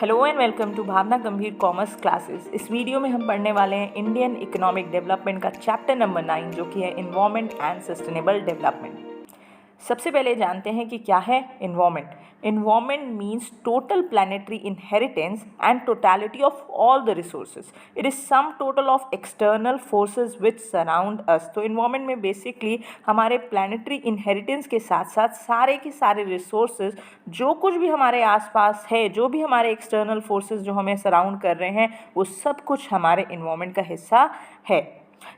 Hello and welcome to भावना गंभीर commerce classes. इस video में हम पढ़ने वाले हैं इंडियन इकोनॉमिक डेवलपमेंट का चैप्टर नंबर 9 जो कि है इन्वायरमेंट एंड सस्टेनेबल डेवलपमेंट। सबसे पहले जानते हैं कि क्या है environment. Environment means total planetary inheritance and totality of all the resources. It is sum total of external forces which surround us. तो इन्वायरमेंट में बेसिकली हमारे प्लानिटरी इनहेरिटेंस के साथ साथ सारे के सारे रिसोर्सेज, जो कुछ भी हमारे आसपास है, जो भी हमारे एक्सटर्नल फोर्सेज जो हमें सराउंड कर रहे हैं, वो सब कुछ हमारे इन्वायरमेंट का हिस्सा है।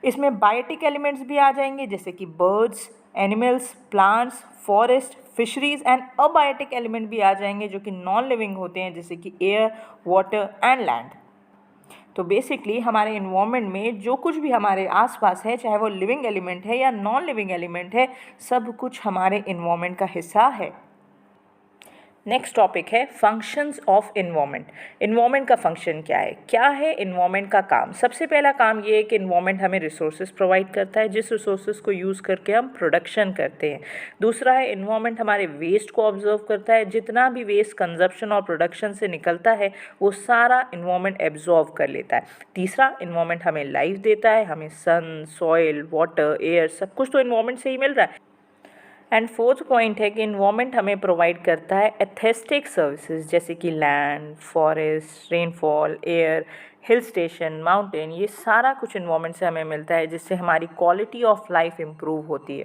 इसमें बायोटिक एलिमेंट्स भी आ जाएंगे जैसे कि birds, animals, plants, forest, fisheries and abiotic element भी आ जाएंगे जो कि नॉन लिविंग होते हैं जैसे कि एयर, वाटर एंड लैंड। तो बेसिकली हमारे इन्वायरमेंट में जो कुछ भी हमारे आसपास है, चाहे वो लिविंग एलिमेंट है या नॉन लिविंग एलिमेंट है, सब कुछ हमारे इन्वायरमेंट का हिस्सा है। नेक्स्ट टॉपिक है फंक्शंस ऑफ इन्वायरमेंट। इन्वायरमेंट का फंक्शन क्या है? क्या है इन्वायरमेंट का काम? सबसे पहला काम ये है कि इन्वायरमेंट हमें रिसोर्सेज प्रोवाइड करता है, जिस रिसोर्सेज को यूज़ करके हम प्रोडक्शन करते हैं। दूसरा है इन्वायरमेंट हमारे वेस्ट को ऑब्जर्व करता है। जितना भी वेस्ट कंजप्शन और प्रोडक्शन से निकलता है वो सारा इन्वायरमेंट एब्जॉर्व कर लेता है। तीसरा, इन्वायरमेंट हमें लाइफ देता है, हमें सन, सॉइल, वाटर, एयर सब कुछ तो इन्वायरमेंट से ही मिल रहा है। एंड फोर्थ पॉइंट है कि इन्वायरमेंट हमें प्रोवाइड करता है एस्थेटिक सर्विसेज जैसे कि land, forest, rainfall, air, hill station, mountain, ये सारा कुछ इन्वायरमेंट से हमें मिलता है जिससे हमारी क्वालिटी ऑफ लाइफ इम्प्रूव होती है।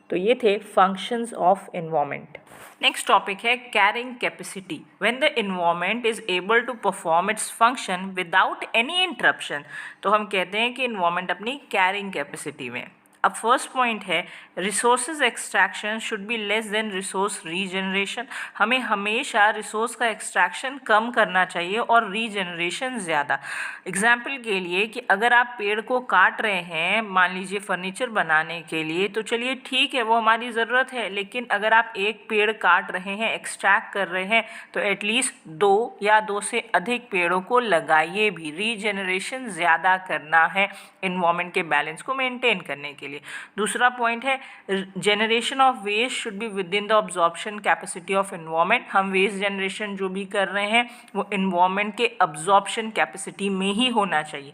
तो ये थे functions of environment. Next topic है carrying capacity. When the environment is able to perform its function without any interruption, तो हम कहते हैं कि इन्वायरमेंट अपनी कैरिंग कैपेसिटी में। अब फर्स्ट पॉइंट है resources extraction should be less than resource regeneration. हमें हमेशा रिसोर्स का एक्सट्रैक्शन कम करना चाहिए और रीजनरेशन ज़्यादा। एग्जाम्पल के लिए कि अगर आप पेड़ को काट रहे हैं, मान लीजिए फर्नीचर बनाने के लिए, तो चलिए ठीक है, वो हमारी ज़रूरत है, लेकिन अगर आप एक पेड़ काट रहे हैं, एक्सट्रैक्ट कर रहे हैं, तो एटलीस्ट 2 या 2 से अधिक पेड़ों को लगाइए भी। रीजनरेशन ज़्यादा करना है इन्वायरमेंट के बैलेंस को मेंटेन करने के लिए। दूसरा पॉइंट है generation of waste should be within the absorption capacity of environment. हम वेस्ट जनरेशन जो भी कर रहे हैं वो इन्वायरमेंट के अब्जॉर्प्शन कैपेसिटी में ही होना चाहिए।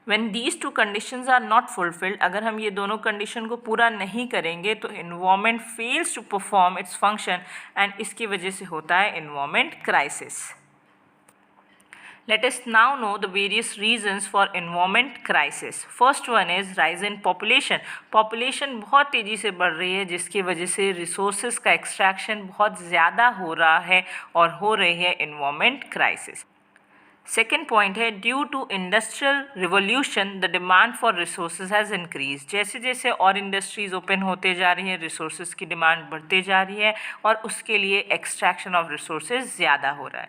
When these two conditions are not fulfilled, अगर हम ये दोनों कंडीशन को पूरा नहीं करेंगे तो environment fails to perform its function and इसकी वजह से होता है environment crisis. Let us now know the various reasons for environment crisis. First one is rise in population. Population बहुत तेज़ी से बढ़ रही है जिसकी वजह से resources का extraction बहुत ज़्यादा हो रहा है और हो रही है environment crisis. सेकेंड पॉइंट है due to industrial revolution the demand for resources has increase. जैसे जैसे और इंडस्ट्रीज़ ओपन होते जा रही हैं, रिसोर्सेज की डिमांड बढ़ते जा रही है और उसके लिए एक्सट्रैक्शन ऑफ रिसोर्सेज ज़्यादा हो रहा है।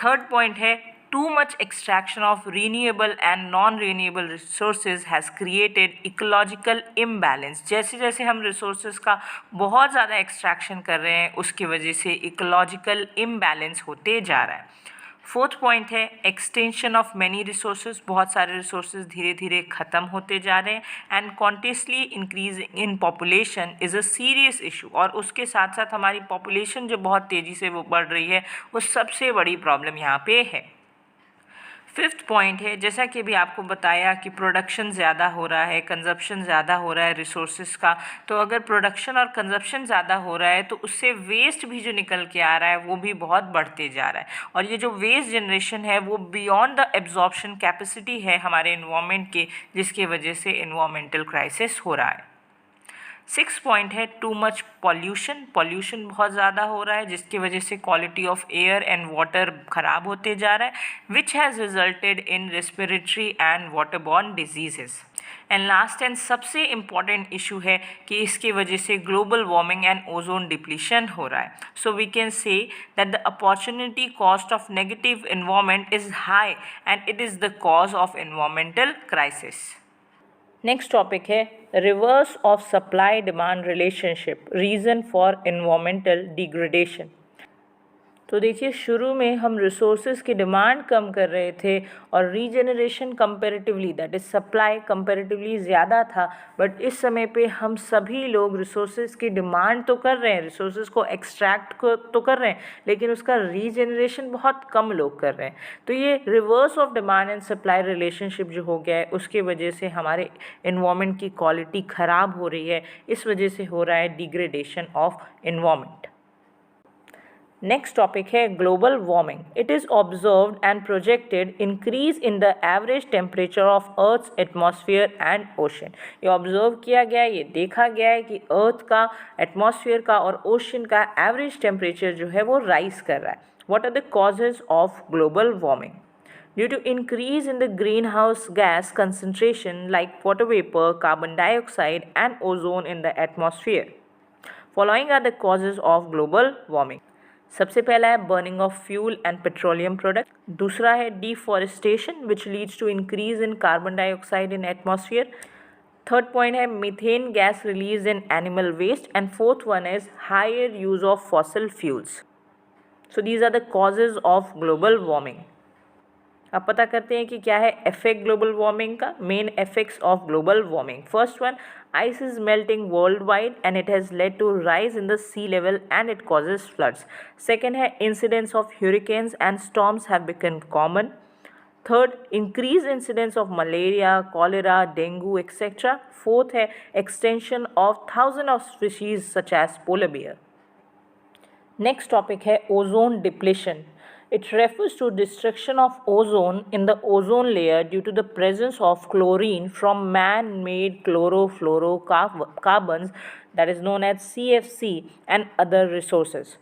थर्ड पॉइंट है too much extraction of renewable and non-renewable resources has created ecological imbalance। जैसे जैसे हम resources का बहुत ज़्यादा extraction कर रहे हैं उसकी वजह से ecological imbalance होते जा रहा है। फोर्थ पॉइंट है एक्सटेंशन ऑफ मैनी रिसोर्सेज। बहुत सारे रिसोर्सेज धीरे धीरे ख़त्म होते जा रहे हैं and continuously increasing in population is a serious issue. और उसके साथ साथ हमारी पॉपुलेशन जो बहुत तेज़ी से वो बढ़ रही है वो सबसे बड़ी प्रॉब्लम यहाँ पे है। फिफ्थ पॉइंट है जैसा कि अभी आपको बताया कि प्रोडक्शन ज़्यादा हो रहा है, कंजप्शन ज़्यादा हो रहा है रिसोर्सेज का। तो अगर प्रोडक्शन और कंजप्शन ज़्यादा हो रहा है तो उससे वेस्ट भी जो निकल के आ रहा है वो भी बहुत बढ़ते जा रहा है और ये जो वेस्ट जनरेशन है वो बियॉन्ड द एब्जॉर्प्शन कैपेसिटी है हमारे इन्वायरमेंट के, जिसकी वजह से इन्वायरमेंटल क्राइसिस हो रहा है। सिक्स पॉइंट है टू मच पॉल्यूशन। पॉल्यूशन बहुत ज़्यादा हो रहा है जिसकी वजह से quality of air and water ख़राब होते जा रहा है which has resulted in respiratory and waterborne diseases. And last and सबसे इम्पॉर्टेंट इशू है कि इसकी वजह से global warming and ozone depletion हो रहा है। So we can say that the opportunity cost of negative environment is high and it is the cause of environmental crisis. Next topic है reverse of supply demand relationship, reason for environmental degradation. तो देखिए, शुरू में हम resources की demand कम कर रहे थे और regeneration comparatively, that is supply comparatively ज़्यादा था, बट इस समय पे हम सभी लोग रिसोर्सेज की डिमांड तो कर रहे हैं, रिसोर्सेज को एक्सट्रैक्ट को तो कर रहे हैं, लेकिन उसका रीजनरेशन बहुत कम लोग कर रहे हैं। तो ये reverse of demand and supply relationship जो हो गया है, उसके वजह से हमारे इन्वायरमेंट की क्वालिटी ख़राब हो रही है, इस वजह से हो रहा है degradation of environment. Next topic है global warming. It is observed and projected increase in the average temperature of earth's atmosphere and ocean. ये ऑब्जर्व किया गया है, ये देखा गया है कि अर्थ का, एटमॉस्फेयर का और ओशन का एवरेज टेम्परेचर जो है वो राइज कर रहा है। What are the causes of global warming? Due to increase in the greenhouse gas concentration like water vapor, carbon dioxide and ozone in the atmosphere. Following are the causes of global warming. सबसे पहला है burning of fuel and petroleum product, दूसरा है deforestation which leads to increase in carbon dioxide in atmosphere, third point है methane gas release in animal waste and fourth one is higher use of fossil fuels. So these are the causes of global warming. अब पता करते हैं कि क्या है effect global warming का, main effects of global warming. First one, ice is melting worldwide and it has led to rise in the sea level and it causes floods. Second है incidence of hurricanes and storms have become common. Third, increased incidence of malaria, cholera, dengue, etc. Fourth है extension of thousands of species such as polar bear. Next topic है ozone depletion. It refers to destruction of ozone in the ozone layer due to the presence of chlorine from man-made chlorofluorocarbons, that is known as CFC, and other resources.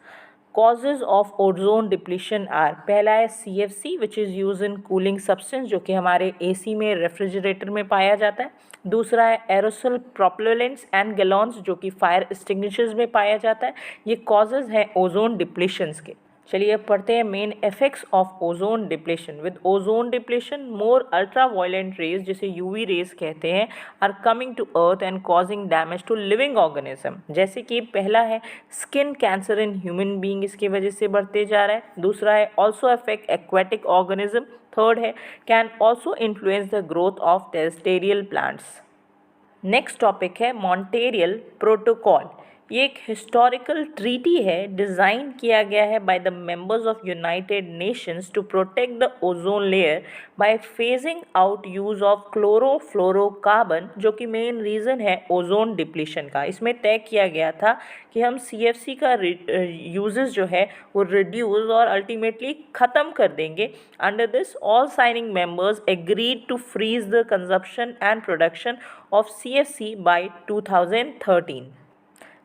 Causes of ozone depletion are, पहला है CFC which is used in cooling substance, जो कि हमारे AC में refrigerator में पाया जाता है। दूसरा है एरोसोल प्रोपेलेंट्स एंड गैलॉन्स, जो कि फायर एक्सटिंग्विशर्स में पाया जाता है। ये कॉजेज हैं ओजोन डिप्लीशंस के। चलिए अब पढ़ते हैं main effects of ozone depletion. With ozone depletion more ultra violent rays, जिसे यूवी रेज कहते हैं, are coming to earth and causing damage to living organism. जैसे कि पहला है skin cancer in human being, इसकी वजह से बढ़ते जा रहा है। दूसरा है also affect aquatic organism. Third है can also influence the growth of terrestrial plants. Next topic है मॉन्ट्रियल प्रोटोकॉल। ये एक हिस्टोरिकल ट्रीटी है, डिज़ाइन किया गया है by the members of United Nations to protect the ozone layer by phasing out use of chlorofluorocarbon, जो कि main reason है ओजोन डिप्लीशन का। इसमें तय किया गया था कि हम CFC का यूजेस जो है वो रिड्यूस और अल्टीमेटली ख़त्म कर देंगे। Under this all signing members agreed to freeze the consumption and production of CFC by 2013।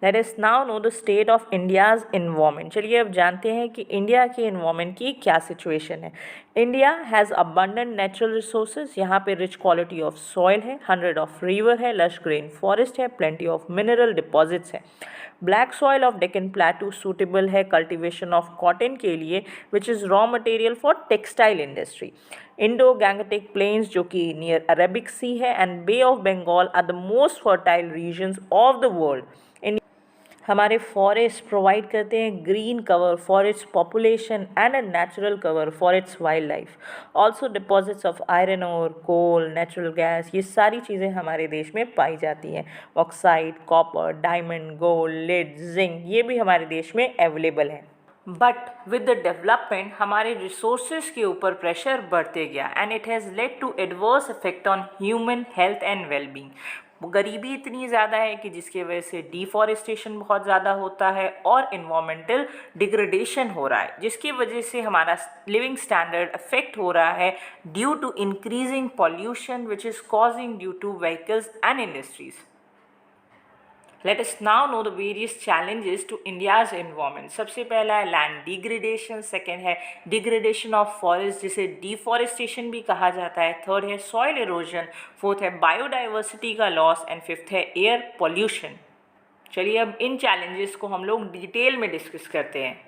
Let us now know the state of India's environment. चलिए अब जानते हैं कि इंडिया के environment की क्या सिचुएशन है। India has abundant natural resources, यहाँ पे rich quality of soil है, 100 of river है, lush green forest है, plenty of mineral deposits है। Black soil of Deccan plateau suitable है कल्टिवेशन ऑफ कॉटन के लिए, which is raw material for textile industry. Indo Gangetic plains, जो कि near Arabic sea है, and bay of Bengal are the most fertile regions of the world. हमारे forest provide करते हैं green cover for its population and a natural cover for its wild life. Also deposits of iron ore, coal, natural gas, ये सारी चीज़ें हमारे देश में पाई जाती हैं। Oxide, copper, diamond, gold, lead, zinc, ये भी हमारे देश में अवेलेबल है। बट विद द डेवलपमेंट हमारे रिसोर्सेज के ऊपर प्रेशर बढ़ते गया and it has led to adverse effect on human health and wellbeing. गरीबी इतनी ज़्यादा है कि जिसकी वजह से डिफॉरेस्टेशन बहुत ज़्यादा होता है और इन्वायरमेंटल डिग्रेडेशन हो रहा है, जिसकी वजह से हमारा लिविंग स्टैंडर्ड अफेक्ट हो रहा है due to increasing pollution which is causing due to vehicles and industries. Let us now know the various challenges to India's environment. सबसे पहला है लैंड डिग्रेडेशन, सेकेंड है डिग्रेडेशन ऑफ फॉरेस्ट जिसे deforestation भी कहा जाता है, थर्ड है सॉइल इरोजन, फोर्थ है बायोडाइवर्सिटी का लॉस एंड फिफ्थ है एयर पॉल्यूशन। चलिए अब इन चैलेंजेस को हम लोग डिटेल में डिस्कस करते हैं।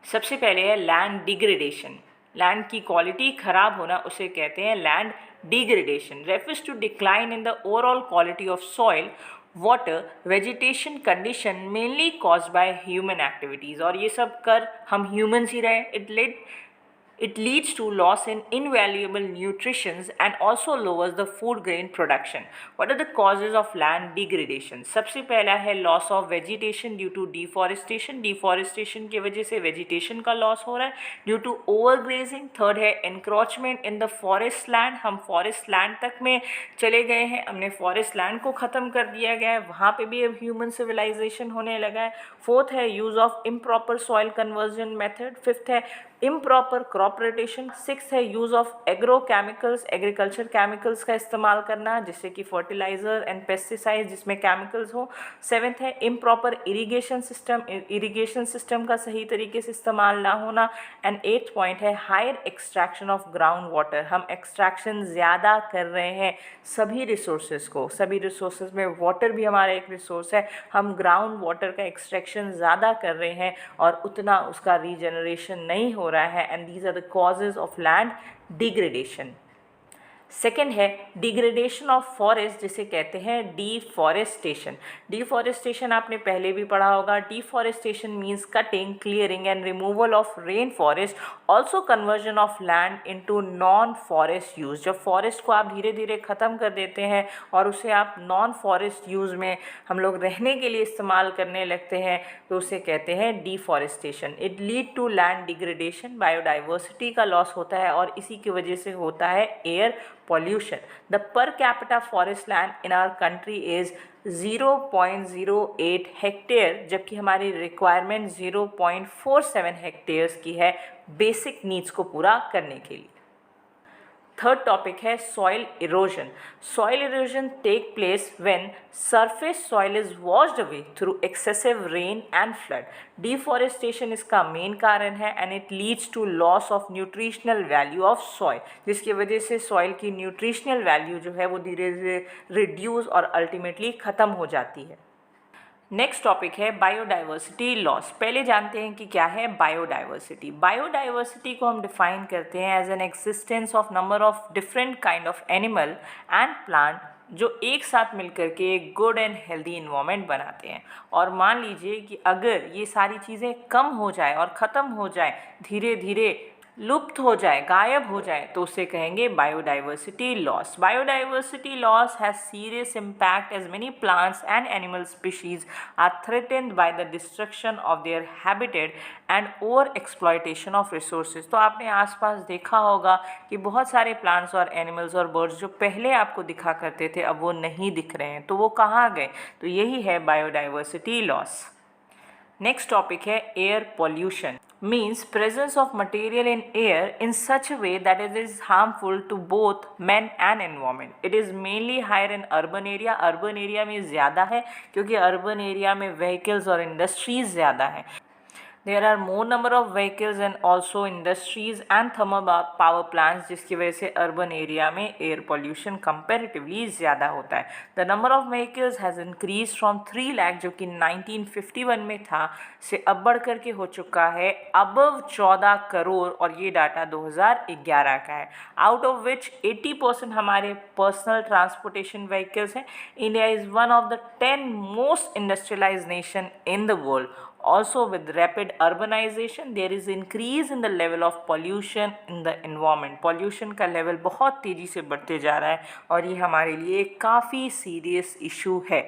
सबसे पहले है लैंड डिग्रेडेशन। लैंड की क्वालिटी ख़राब होना उसे कहते हैं land degradation. Refers to decline in the overall quality of soil water, vegetation condition mainly caused by human activities, और ये सब कर हम ह्यूमन्स ही रहे. It leads to loss in invaluable nutrients and also lowers the food grain production. What are the causes of land degradation? सबसे पहला है loss of vegetation due to deforestation. Deforestation की वजह से vegetation का loss हो रहा है due to overgrazing. थर्ड है encroachment in the forest land. हम forest land तक में चले गए हैं, हमने forest land को ख़त्म कर दिया गया है, वहाँ पे भी अब human civilization होने लगा है. फोर्थ है use of improper soil conversion method. Fifth है इम्प्रॉपर क्रॉप रोटेशन. सिक्स है use of agrochemicals, agriculture chemicals का इस्तेमाल करना जैसे कि फर्टिलाइज़र एंड पेस्टिसाइड जिसमें केमिकल्स हो. सेवेंथ है improper irrigation system, irrigation system का सही तरीके से इस्तेमाल ना होना. एंड एट्थ पॉइंट है higher extraction of ground water. हम एक्सट्रैक्शन ज़्यादा कर रहे हैं सभी रिसोर्सेज को, सभी रिसोर्सेज में वाटर भी हमारा एक रिसोर्स है, हम ग्राउंड वाटर का एक्सट्रैक्शन ज़्यादा कर रहे हैं और उतना उसका रीजनरेशन नहीं हो रहा है. And these are the causes of land degradation. Second है डिग्रेडेशन ऑफ फॉरेस्ट, जिसे कहते हैं डिफॉरेस्टेशन. डिफॉरेस्टेशन आपने पहले भी पढ़ा होगा. Deforestation means cutting, clearing and removal of rain forest, also conversion of land into non forest use. जब फॉरेस्ट को आप धीरे धीरे ख़त्म कर देते हैं और उसे आप नॉन फॉरेस्ट यूज़ में हम लोग रहने के लिए इस्तेमाल करने लगते हैं तो उसे कहते हैं deforestation. It lead to land degradation, biodiversity का लॉस होता है और इसी की वजह से होता है air pollution. The per capita forest land in our country is 0.08 hectare, जबकि हमारी रिक्वायरमेंट 0.47 हेक्टेयर्स की है बेसिक नीड्स को पूरा करने के लिए. थर्ड टॉपिक है soil erosion. Soil erosion take place when surface soil is washed away through excessive rain and flood. Deforestation इसका मेन कारण है and it leads to loss of nutritional value of soil, जिसकी वजह से soil की nutritional value जो है वो धीरे धीरे रिड्यूस और अल्टीमेटली ख़त्म हो जाती है. नेक्स्ट टॉपिक है बायोडाइवर्सिटी लॉस. पहले जानते हैं कि क्या है बायोडाइवर्सिटी. बायोडाइवर्सिटी को हम डिफाइन करते हैं as an existence of number of different kind of animal and plant जो एक साथ मिलकर के एक गुड एंड हेल्दी इन्वायरमेंट बनाते हैं. और मान लीजिए कि अगर ये सारी चीज़ें कम हो जाए और ख़त्म हो जाए, धीरे धीरे लुप्त हो जाए, गायब हो जाए, तो उसे कहेंगे biodiversity loss. Biodiversity loss has serious impact as many plants and animal species are threatened by the destruction of their habitat and over exploitation of resources. तो आपने आसपास देखा होगा कि बहुत सारे प्लांट्स और एनिमल्स और बर्ड्स जो पहले आपको दिखा करते थे अब वो नहीं दिख रहे हैं, तो वो कहाँ गए? तो यही है बायोडाइवर्सिटी लॉस. नेक्स्ट टॉपिक है air pollution. Means presence of material in air in such a way that it is harmful to both men and environment. It is mainly higher in urban area. Urban area में ज़्यादा है क्योंकि urban area में vehicles और industries ज़्यादा है. There are more number of vehicles and also industries and thermal power plants, जिसकी वजह से urban area में air pollution comparatively ज़्यादा होता है. The number of vehicles has increased from 3 lakh जो कि 1951 में था से अब बढ़ कर के हो चुका है above 14 करोड़, और ये डाटा 2011 का है. Out of which 80% हमारे personal transportation vehicles हैं. India is one of the 10 most industrialized nation in the world. Also with rapid urbanization there is increase in the level of pollution in the environment. pollution का level बहुत तेज़ी से बढ़ते जा रहा है और ये हमारे लिए काफ़ी serious issue है.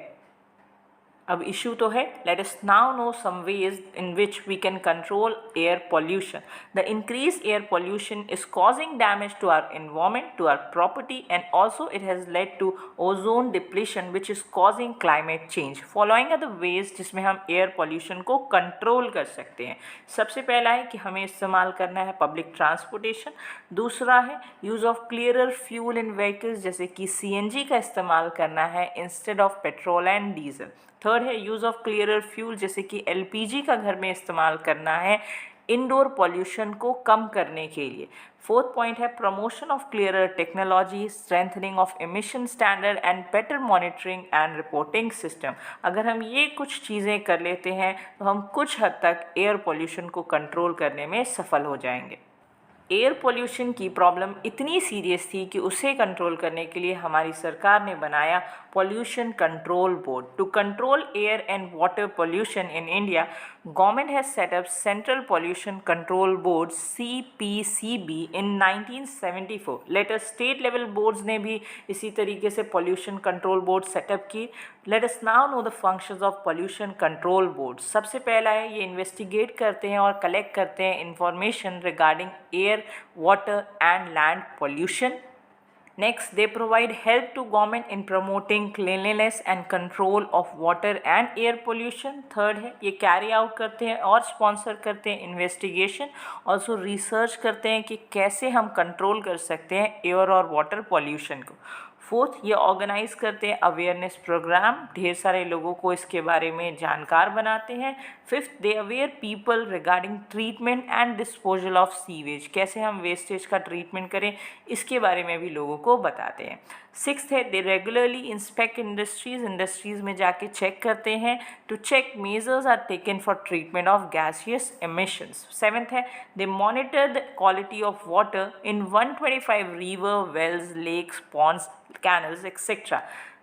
अब इशू तो है. Let us now know some ways in which we can control air pollution. The increase air pollution is causing damage to our environment, to our property and also it has led to ozone depletion which is causing climate change. Following are the ways जिसमें हम air pollution को control कर सकते हैं. सबसे पहला है कि हमें इस्तेमाल करना है पब्लिक ट्रांसपोर्टेशन. दूसरा है use of clearer fuel in vehicles जैसे कि CNG का इस्तेमाल करना है instead of petrol and diesel. Third है यूज़ ऑफ क्लियरर फ्यूल जैसे कि LPG का घर में इस्तेमाल करना है इंडोर पॉल्यूशन को कम करने के लिए. फोर्थ पॉइंट है promotion of clearer technology, strengthening of emission standard and better monitoring and reporting system. अगर हम ये कुछ चीज़ें कर लेते हैं तो हम कुछ हद तक एयर पॉल्यूशन को कंट्रोल करने में सफल हो जाएंगे. एयर पोल्यूशन की प्रॉब्लम इतनी सीरियस थी कि उसे कंट्रोल करने के लिए हमारी सरकार ने बनाया pollution control board. To control air and water pollution in India, government has set up central pollution control board CPCB in 1974। Later state level boards ने भी इसी तरीके से पोल्यूशन कंट्रोल बोर्ड सेटअप की। Let us now know the functions of pollution control board. सबसे पहला है, ये इन्वेस्टिगेट करते हैं और कलेक्ट करते हैं information regarding air, water and land pollution. Next, they provide help to government in promoting cleanliness and control of water and air pollution. Third है, ये carry out करते हैं और sponsor करते हैं investigation, also research करते हैं कि कैसे हम control कर सकते हैं air और water pollution को। फोर्थ, ये ऑर्गेनाइज करते हैं अवेयरनेस प्रोग्राम, ढेर सारे लोगों को इसके बारे में जानकार बनाते हैं। Fifth, they aware people regarding treatment and disposal of sewage, कैसे हम वेस्टेज का ट्रीटमेंट करें इसके बारे में भी लोगों को बताते हैं। सिक्स्थ है, दे रेगुलरली इंस्पेक्ट इंडस्ट्रीज़ में जाके चेक करते हैं to check measures are taken for treatment of gaseous emissions. Seventh है, they monitor the quality of water in 125 river, wells, lakes, ponds, canals, etc.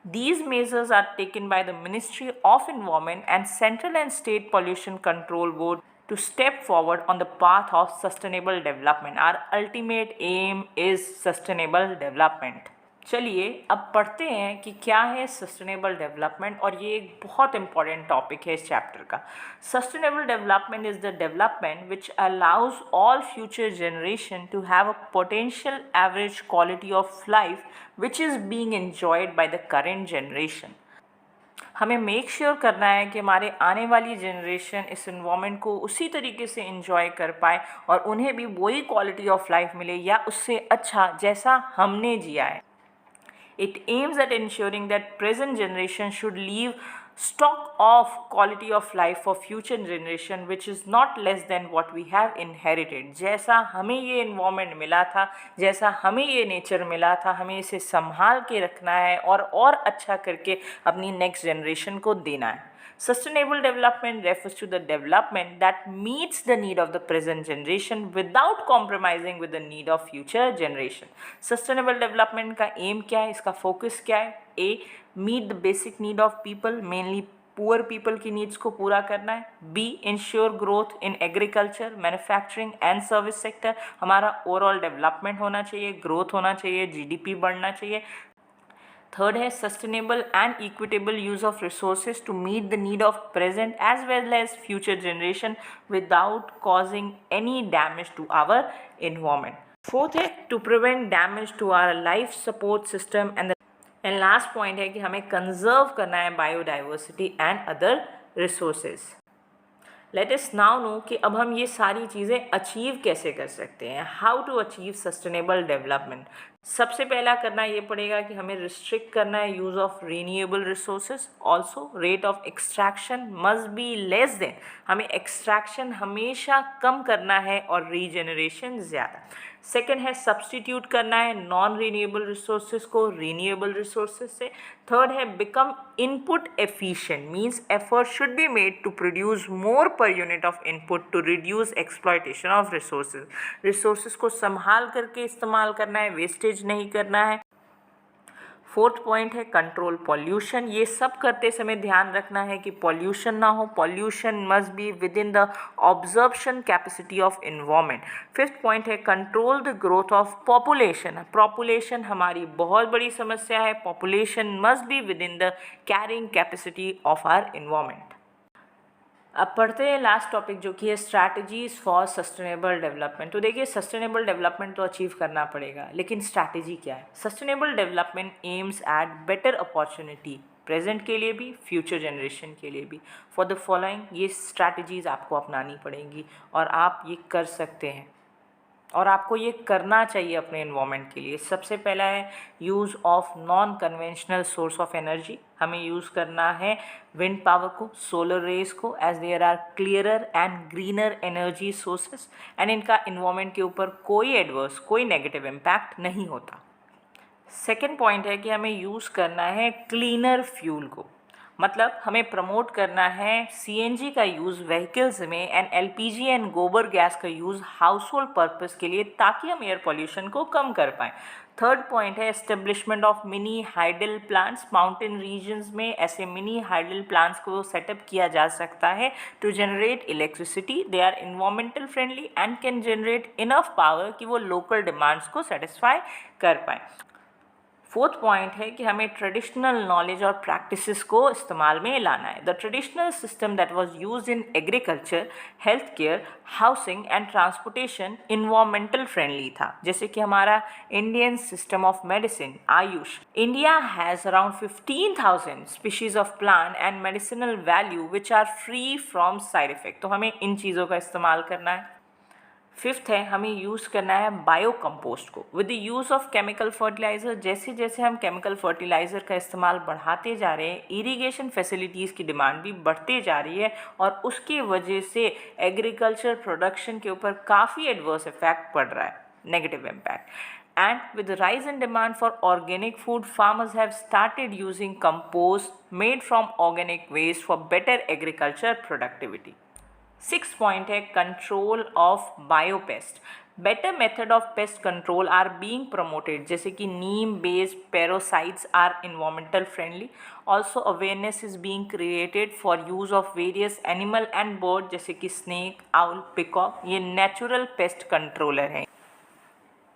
These measures are taken by the Ministry of Environment and Central and State Pollution Control Board to step forward on the path of sustainable development. Our ultimate aim is sustainable development. चलिए अब पढ़ते हैं कि क्या है sustainable development, और ये एक बहुत इंपॉर्टेंट टॉपिक है इस चैप्टर का। Sustainable development is the development which allows all future generation to have a potential average quality of life which is being enjoyed by the current generation. हमें make sure करना है कि हमारे आने वाली जनरेशन इस इन्वायरमेंट को उसी तरीके से एंजॉय कर पाए और उन्हें भी वही क्वालिटी ऑफ लाइफ मिले या उससे अच्छा जैसा हमने जिया है। It aims at ensuring that present generation should leave stock of quality of life for future generation which is not less than what we have inherited. जैसा हमें ये environment मिला था, जैसा हमें ये nature मिला था, हमें इसे संभाल के रखना है और अच्छा करके अपनी next generation को देना है। Sustainable development refers to the development that meets the need of the present generation without compromising with the need of future generation. Sustainable development का aim क्या है, इसका focus क्या है? A, meet the basic need of people, mainly poor people की needs को पूरा करना है। B, ensure growth in agriculture, manufacturing and service sector, हमारा overall development होना चाहिए, growth होना चाहिए, GDP बढ़ना चाहिए। थर्ड है sustainable and equitable use of resources to meet the need of present as well as future generation without causing any damage to our environment. Fourth है to prevent damage to our life support system and last point है कि हमें conserve करना है biodiversity and other resources. Let us now know कि अब हम ये सारी चीज़ें अचीव कैसे कर सकते हैं, how to achieve sustainable development. सबसे पहला करना ये पड़ेगा कि हमें रिस्ट्रिक्ट करना है use of renewable resources. Also rate of extraction must be less than, हमें एक्सट्रैक्शन हमेशा कम करना है और रीजनरेशन ज़्यादा। सेकेंड है सब्सटीट्यूट करना है नॉन रीन्यूएबल रिसोर्सेज को रीन्यूएबल रिसोर्सेज से। थर्ड है become input efficient, means effort should be made to produce more per unit of input to reduce exploitation of resources. Resources को संभाल करके इस्तेमाल करना है, वेस्टेज नहीं करना है। फोर्थ पॉइंट है कंट्रोल पॉल्यूशन। ये सब करते समय ध्यान रखना है कि पॉल्यूशन ना हो, pollution must be within the absorption capacity of environment. Fifth point है control the growth of population. Population हमारी बहुत बड़ी समस्या है, population must be within the carrying capacity of our environment. अब पढ़ते हैं लास्ट टॉपिक जो कि है स्ट्रैटेजीज फॉर सस्टेनेबल डेवलपमेंट। तो देखिए सस्टेनेबल डेवलपमेंट तो अचीव करना पड़ेगा, लेकिन स्ट्रैटेजी क्या है? Sustainable development aims at better opportunity present के लिए भी, फ्यूचर जनरेशन के लिए भी। फॉर द फॉलोइंग ये स्ट्रैटेजीज आपको अपनानी पड़ेंगी और आप ये कर सकते हैं और आपको ये करना चाहिए अपने इन्वायरमेंट के लिए। सबसे पहला है use of non conventional source of energy. हमें यूज़ करना है विंड पावर को, सोलर रेज को, as there are clearer and greener energy sources एंड इनका इन्वायरमेंट के ऊपर कोई एडवर्स, कोई नेगेटिव इम्पैक्ट नहीं होता। सेकेंड पॉइंट है कि हमें यूज़ करना है क्लीनर फ्यूल को। मतलब हमें प्रमोट करना है सीएनजी का यूज़ व्हीकल्स में एंड एलपीजी एंड गोबर गैस का यूज़ हाउस होल्ड पर्पज़ के लिए, ताकि हम एयर पॉल्यूशन को कम कर पाएँ। थर्ड पॉइंट है establishment of mini hydel plants. Mountain regions में ऐसे मिनी हाइडल प्लांट्स को सेटअप किया जा सकता है to generate electricity. They are environmental friendly and can generate enough power कि वो लोकल डिमांड्स को सेटिस्फाई कर पाएँ। फोर्थ पॉइंट है कि हमें ट्रेडिशनल नॉलेज और प्रैक्टिसेस को इस्तेमाल में लाना है। The traditional system that was used in agriculture, health care, housing and transportation environmental friendly था। जैसे कि हमारा Indian system of medicine Ayush. India has around 15,000 species of plant and medicinal value which are free from side effect. तो हमें इन चीज़ों का इस्तेमाल करना है। फिफ्थ है हमें यूज़ करना है बायो कंपोस्ट को with the use of chemical fertiliser. जैसे जैसे हम केमिकल फर्टिलाइज़र का इस्तेमाल बढ़ाते जा रहे हैं, इरिगेशन फैसिलिटीज़ की डिमांड भी बढ़ते जा रही है और उसकी वजह से एग्रीकल्चर प्रोडक्शन के ऊपर काफ़ी एडवर्स इफेक्ट पड़ रहा है, negative impact. And with the rise in demand for organic food, farmers have started using compost made from organic waste for better agriculture productivity. Six point है control of biopest. Better method of pest control are being promoted, जैसे कि neem based peroxides are environmental friendly. Also awareness is being created for use of various animal and bird, जैसे कि snake, owl, peacock. ये natural pest controller हैं,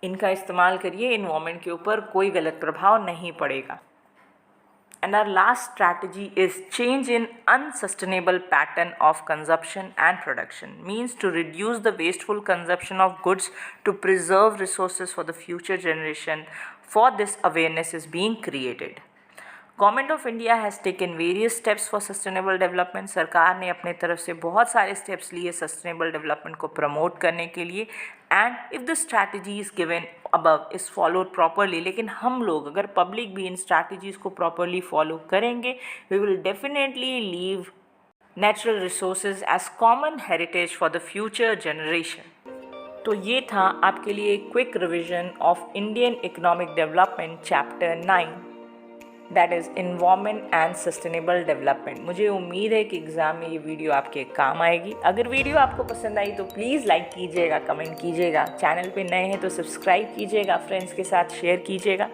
इनका इस्तेमाल करिए, environment के ऊपर कोई गलत प्रभाव नहीं पड़ेगा। And our last strategy is change in unsustainable pattern of consumption and production, means to reduce the wasteful consumption of goods to preserve resources for the future generation. For this, awareness is being created. Government of India has taken various steps for sustainable development. सरकार ने अपने तरफ से बहुत सारे steps लिए sustainable development को promote करने के लिए। And if the strategies given above is followed properly, लेकिन हम लोग अगर पब्लिक भी इन स्ट्रैटेजीज़ को प्रॉपरली फॉलो करेंगे, we will definitely leave natural resources as common heritage for the future generation. तो ये था आपके लिए एक quick revision of Indian economic development chapter 9, that is environment and sustainable development. मुझे उम्मीद है कि एग्ज़ाम में ये वीडियो आपके काम आएगी। अगर वीडियो आपको पसंद आई तो प्लीज़ लाइक कीजिएगा, कमेंट कीजिएगा। चैनल पे नए हैं तो सब्सक्राइब कीजिएगा, फ्रेंड्स के साथ शेयर कीजिएगा।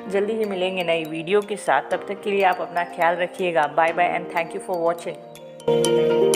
जल्दी ही मिलेंगे नई वीडियो के साथ, तब तक के लिए आप अपना ख्याल रखिएगा। Bye bye and thank you for watching.